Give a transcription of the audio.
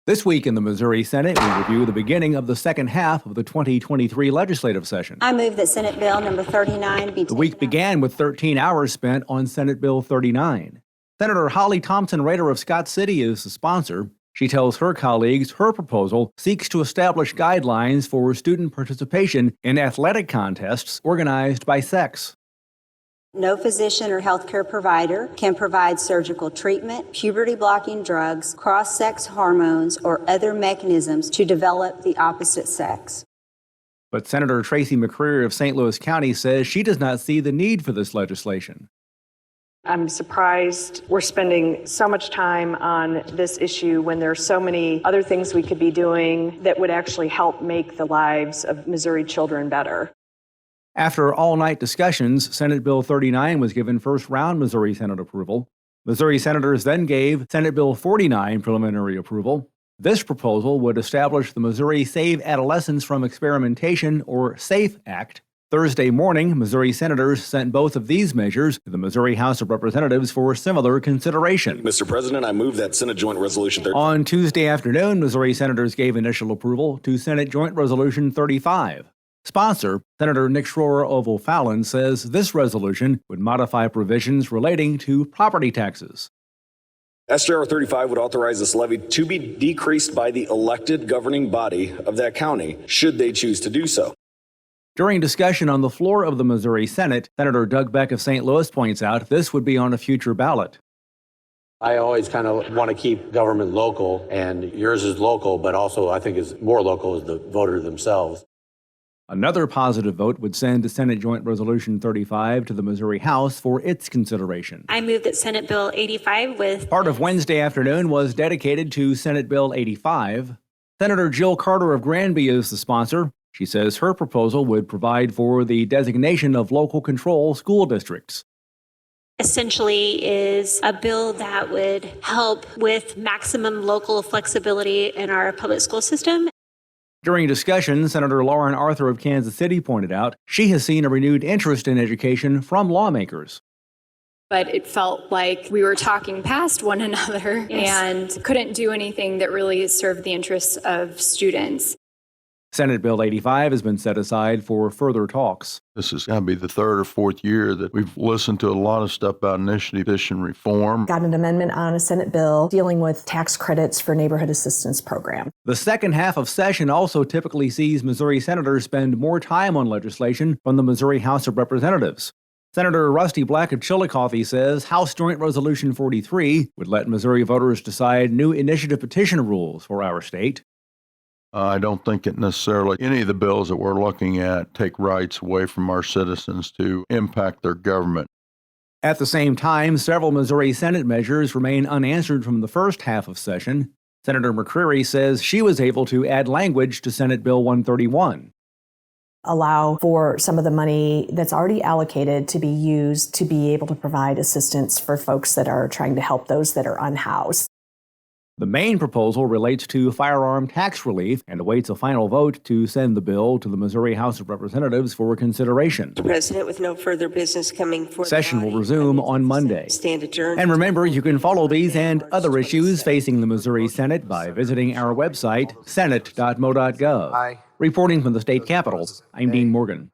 This week in the Missouri Senate, we review the beginning of the second half of the 2023 legislative session. I move that Senate Bill number 39 be taken up. The week began with 13 hours spent on Senate Bill 39. Senator Holly Thompson Rehder of Scott City is the sponsor. She tells her colleagues her proposal seeks to establish guidelines for student participation in athletic contests organized by sex. No physician or healthcare provider can provide surgical treatment, puberty-blocking drugs, cross-sex hormones, or other mechanisms to develop the opposite sex. But Senator Tracy McCreery of St. Louis County says she does not see the need for this legislation. I'm surprised we're spending so much time on this issue when there are so many other things we could be doing that would actually help make the lives of Missouri children better. After all-night discussions, Senate Bill 39 was given first-round Missouri Senate approval. Missouri senators then gave Senate Bill 49 preliminary approval. This proposal would establish the Missouri Save Adolescents from Experimentation, or SAFE Act. Thursday morning, Missouri senators sent both of these measures to the Missouri House of Representatives for similar consideration. Mr. President, I move that Senate Joint Resolution 35. On Tuesday afternoon, Missouri senators gave initial approval to Senate Joint Resolution 35. Sponsor, Senator Nick Schroer of O'Fallon, says this resolution would modify provisions relating to property taxes. SJR 35 would authorize this levy to be decreased by the elected governing body of that county, should they choose to do so. During discussion on the floor of the Missouri Senate, Senator Doug Beck of St. Louis points out this would be on a future ballot. I always kind of want to keep government local, and yours is local, but also I think is more local is the voter themselves. Another positive vote would send Senate Joint Resolution 35 to the Missouri House for its consideration. I move that Senate Bill 85 with... Part of Wednesday afternoon was dedicated to Senate Bill 85. Senator Jill Carter of Granby is the sponsor. She says her proposal would provide for the designation of local control school districts. Essentially is a bill that would help with maximum local flexibility in our public school system. During discussion, Senator Lauren Arthur of Kansas City pointed out she has seen a renewed interest in education from lawmakers. But it felt like we were talking past one another and couldn't do anything that really served the interests of students. Senate Bill 85 has been set aside for further talks. This is going to be the third or fourth year that we've listened to a lot of stuff about initiative petition reform. Got an amendment on a Senate bill dealing with tax credits for neighborhood assistance program. The second half of session also typically sees Missouri senators spend more time on legislation from the Missouri House of Representatives. Senator Rusty Black of Chillicothe says House Joint Resolution 43 would let Missouri voters decide new initiative petition rules for our state. I don't think it necessarily, any of the bills that we're looking at take rights away from our citizens to impact their government. At the same time, several Missouri Senate measures remain unanswered from the first half of session. Senator McCreery says she was able to add language to Senate Bill 131. Allow for some of the money that's already allocated to be used to be able to provide assistance for folks that are trying to help those that are unhoused. The main proposal relates to firearm tax relief and awaits a final vote to send the bill to the Missouri House of Representatives for consideration. Mr. President, with no further business coming forward. Session will resume on Monday. Stand adjourned. And remember, you can follow these and other issues facing the Missouri Senate by visiting our website, senate.mo.gov. Reporting from the state capitol, I'm Dean Morgan.